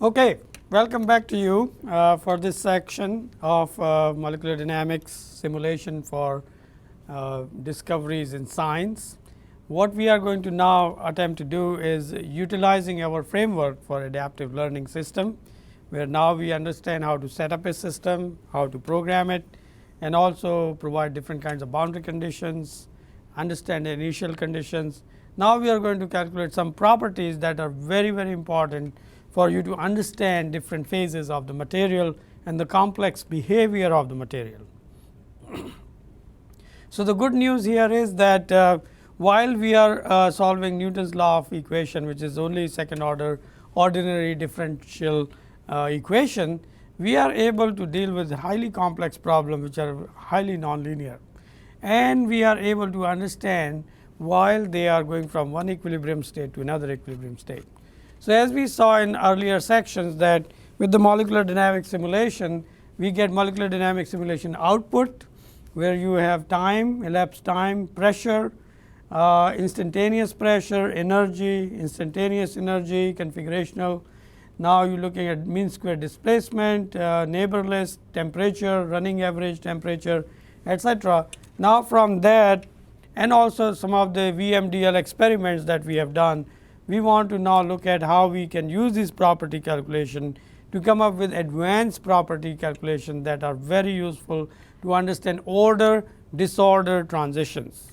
Okay, welcome back to you for this section of molecular dynamics simulation for discoveries in science. What we are going to now attempt to do is utilizing our framework for adaptive learning system, where now we understand how to set up a system, how to program it, and also provide different kinds of boundary conditions, understand the initial conditions. Now, we are going to calculate some properties that are very, very important for you to understand different phases of the material and the complex behavior of the material. So, the good news here is that while we are solving Newton's law of equation, which is only second order ordinary differential equation, we are able to deal with highly complex problems which are highly nonlinear, and we are able to understand while they are going from one equilibrium state to another equilibrium state. So, as we saw in earlier sections that with the molecular dynamic simulation, we get molecular dynamic simulation output, where you have time, elapsed time, pressure, instantaneous pressure, energy, instantaneous energy, configurational. Now, you are looking at mean square displacement, neighborless, temperature, running average temperature, etc. Now, from that and also some of the VMDL experiments that we have done, we want to now look at how we can use this property calculation to come up with advanced property calculation that are very useful to understand order disorder transitions.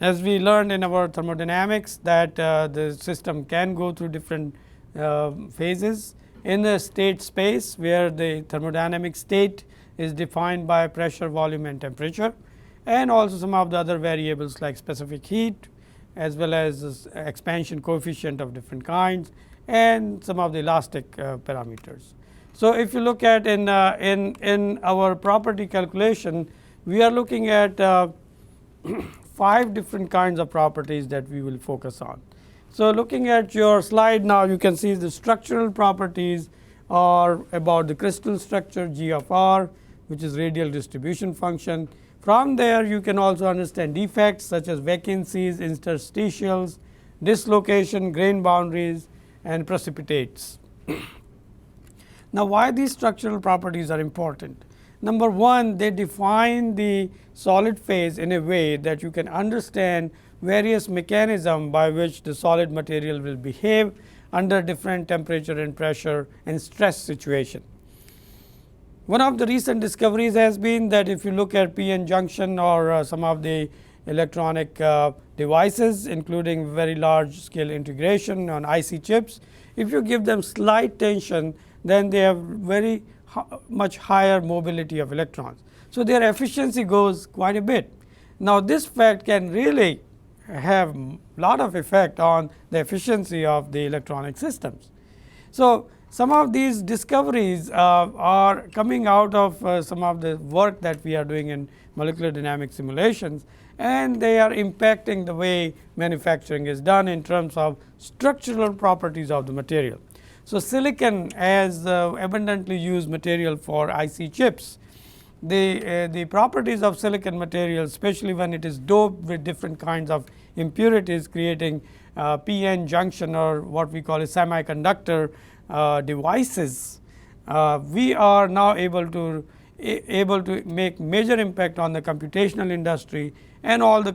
As we learned in our thermodynamics that the system can go through different phases in the state space, where the thermodynamic state is defined by pressure, volume and temperature, and also some of the other variables like specific heat, as well as expansion coefficient of different kinds, and some of the elastic parameters. So, if you look at in our property calculation, we are looking at 5 different kinds of properties that we will focus on. So, looking at your slide now, you can see the structural properties are about the crystal structure G of R, which is radial distribution function. From there, you can also understand defects such as vacancies, interstitials, dislocation, grain boundaries and precipitates. Now, why these structural properties are important? Number one, they define the solid phase in a way that you can understand various mechanisms by which the solid material will behave under different temperature and pressure and stress situation. One of the recent discoveries has been that if you look at p-n junction or some of the electronic devices, including very large scale integration on IC chips, if you give them slight tension, then they have very much higher mobility of electrons. So, their efficiency goes quite a bit. Now, this fact can really have lot of effect on the efficiency of the electronic systems. So, some of these discoveries are coming out of some of the work that we are doing in molecular dynamic simulations, and they are impacting the way manufacturing is done in terms of structural properties of the material. So, silicon as abundantly used material for IC chips. The properties of silicon material, especially when it is doped with different kinds of impurities, creating p-n junction or what we call a semiconductor devices, we are now able to make major impact on the computational industry and all the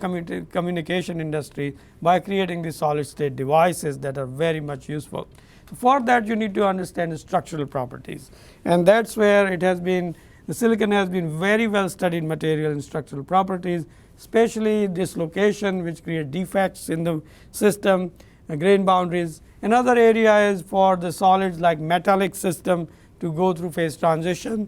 communication industry by creating these solid state devices that are very much useful. So, for that you need to understand the structural properties, and that is where it has been, the silicon has been very well studied material in structural properties, especially dislocation which create defects in the system, grain boundaries. Another area is for the solids like metallic system to go through phase transition,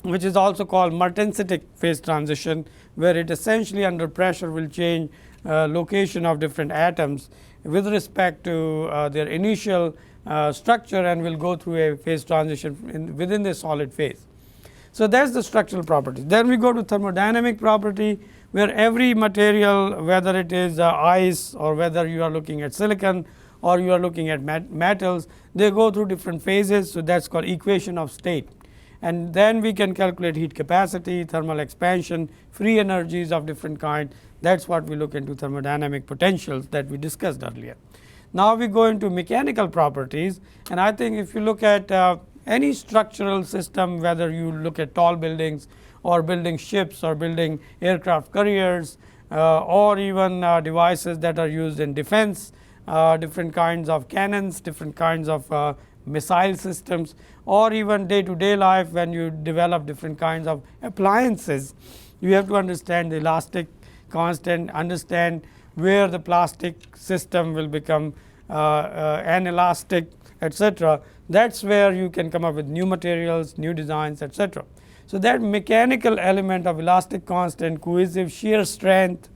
which is also called martensitic phase transition, where it essentially under pressure will change location of different atoms with respect to their initial structure, and will go through a phase transition within the solid phase. So, that is the structural property. Then we go to thermodynamic property, where every material, whether it is ice or whether you are looking at silicon or you are looking at metals, they go through different phases. So, that is called equation of state, and then we can calculate heat capacity, thermal expansion, free energies of different kind. That is what we look into thermodynamic potentials that we discussed earlier. Now we go into mechanical properties, and I think if you look at any structural system, whether you look at tall buildings or building ships or building aircraft carriers or even devices that are used in defense, different kinds of cannons, different kinds of missile systems, or even day to day life when you develop different kinds of appliances, you have to understand the elastic constant, understand where the plastic system will become anelastic, etc. That is where you can come up with new materials, new designs, etc. So, that mechanical element of elastic constant, cohesive shear strength,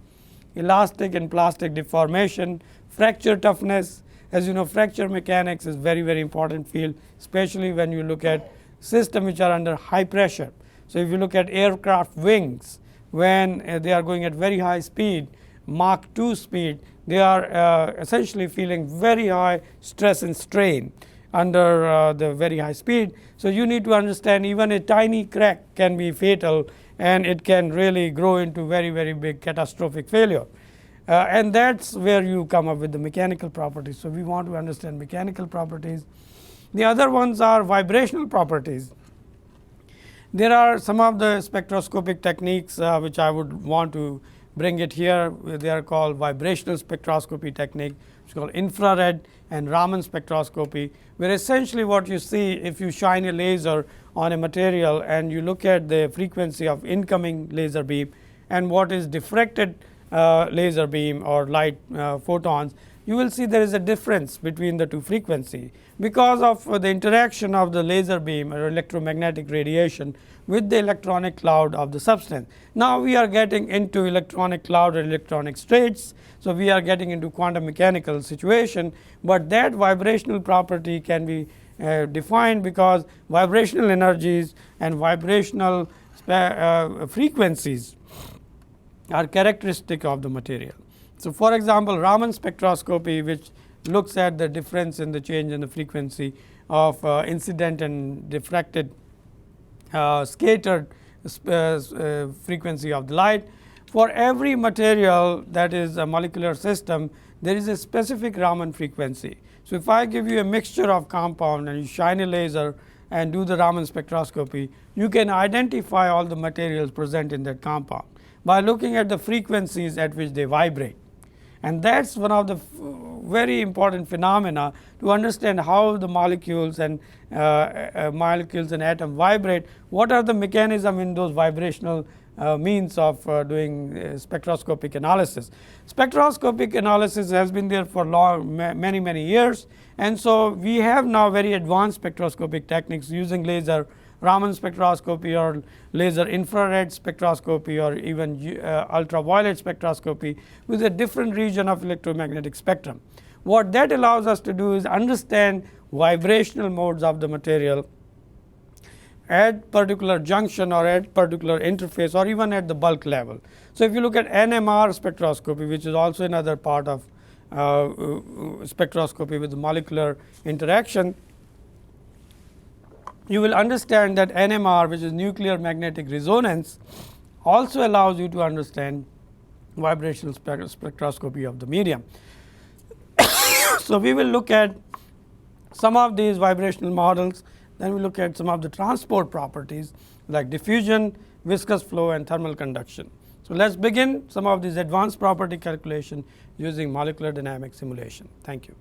elastic and plastic deformation, fracture toughness. As you know, fracture mechanics is very important field, especially when you look at systems which are under high pressure. So, if you look at aircraft wings, when they are going at very high speed, Mach 2 speed, they are essentially feeling very high stress and strain under the very high speed. So, you need to understand even a tiny crack can be fatal, and it can really grow into very big catastrophic failure. And that is where you come up with the mechanical properties. So, we want to understand mechanical properties. The other ones are vibrational properties. There are some of the spectroscopic techniques which I would want to bring it here. They are called vibrational spectroscopy technique, which is called infrared and Raman spectroscopy, where essentially what you see, if you shine a laser on a material and you look at the frequency of incoming laser beam and what is diffracted laser beam or light photons, you will see there is a difference between the two frequency because of the interaction of the laser beam or electromagnetic radiation with the electronic cloud of the substance. Now, we are getting into electronic cloud or electronic states. So, we are getting into quantum mechanical situation, but that vibrational property can be defined because vibrational energies and vibrational frequencies are characteristic of the material. So, for example, Raman spectroscopy, which looks at the difference in the change in the frequency of incident and diffracted scattered frequency of the light. For every material that is a molecular system, there is a specific Raman frequency. So, if I give you a mixture of compound and you shine a laser and do the Raman spectroscopy, you can identify all the materials present in that compound by looking at the frequencies at which they vibrate. And that is one of the very important phenomena to understand how the molecules and atom vibrate. What are the mechanism in those vibrational means of doing spectroscopic analysis. Spectroscopic analysis has been there for many years, and so we have now very advanced spectroscopic techniques using laser Raman spectroscopy or laser infrared spectroscopy or even ultraviolet spectroscopy with a different region of electromagnetic spectrum. What that allows us to do is understand vibrational modes of the material at particular junction or at particular interface or even at the bulk level. So, if you look at NMR spectroscopy, which is also another part of spectroscopy with molecular interaction, you will understand that NMR, which is nuclear magnetic resonance, also allows you to understand vibrational spectroscopy of the medium. So, we will look at some of these vibrational models, then we look at some of the transport properties like diffusion, viscous flow and thermal conduction. So, let us begin some of these advanced property calculation using molecular dynamics simulation. Thank you.